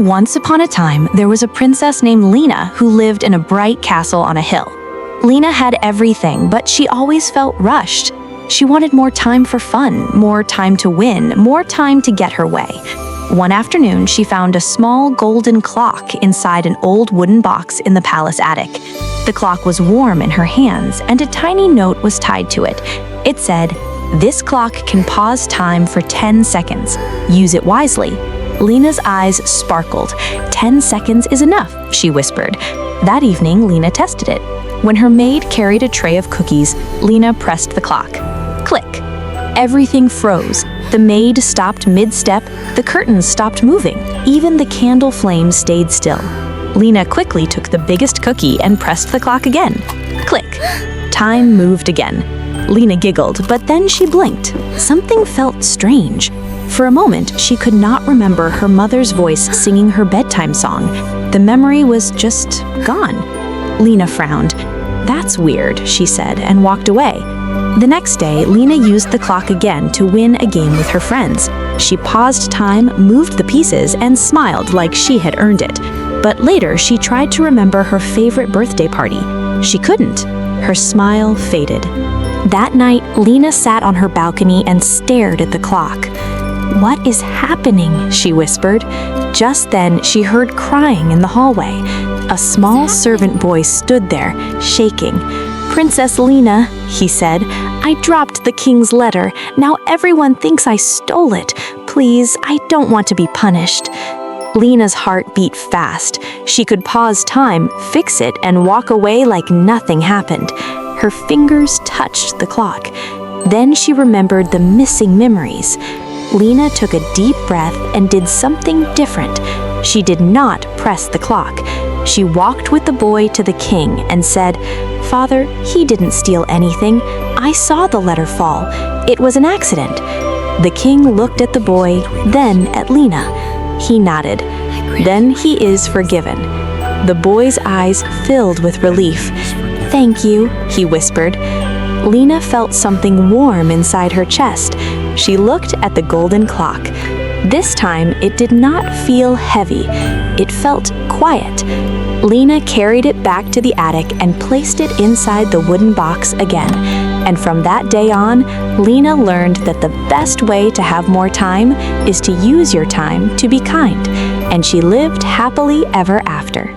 Once upon a time, there was a princess named Lina who lived in a bright castle on a hill. Lina had everything, but she always felt rushed. She wanted more time for fun, more time to win, more time to get her way. One afternoon, she found a small golden clock inside an old wooden box in the palace attic. The clock was warm in her hands, and a tiny note was tied to it. It said, "This clock can pause time for 10 seconds. Use it wisely." Lina's eyes sparkled. 10 seconds is enough, she whispered. That evening, Lina tested it. When her maid carried a tray of cookies, Lina pressed the clock. Click. Everything froze. The maid stopped mid-step, the curtains stopped moving, even the candle flame stayed still. Lina quickly took the biggest cookie and pressed the clock again. Click. Time moved again. Lina giggled, but then she blinked. Something felt strange. For a moment, she could not remember her mother's voice singing her bedtime song. The memory was just gone. Lina frowned. "That's weird," she said, and walked away. The next day, Lina used the clock again to win a game with her friends. She paused time, moved the pieces, and smiled like she had earned it. But later, she tried to remember her favorite birthday party. She couldn't. Her smile faded. That night, Lina sat on her balcony and stared at the clock. "What is happening?" she whispered. Just then, she heard crying in the hallway. A small servant boy stood there, shaking. "Princess Lina," he said, "I dropped the king's letter. Now everyone thinks I stole it. Please, I don't want to be punished." Lina's heart beat fast. She could pause time, fix it, and walk away like nothing happened. Her fingers touched the clock. Then she remembered the missing memories. Lina took a deep breath and did something different. She did not press the clock. She walked with the boy to the king and said, "Father, he didn't steal anything. I saw the letter fall. It was an accident." The king looked at the boy, then at Lina. He nodded. "Then he is forgiven." The boy's eyes filled with relief. "Thank you," he whispered. Lina felt something warm inside her chest. She looked at the golden clock. This time, it did not feel heavy. It felt quiet. Lina carried it back to the attic and placed it inside the wooden box again. And from that day on, Lina learned that the best way to have more time is to use your time to be kind. And she lived happily ever after.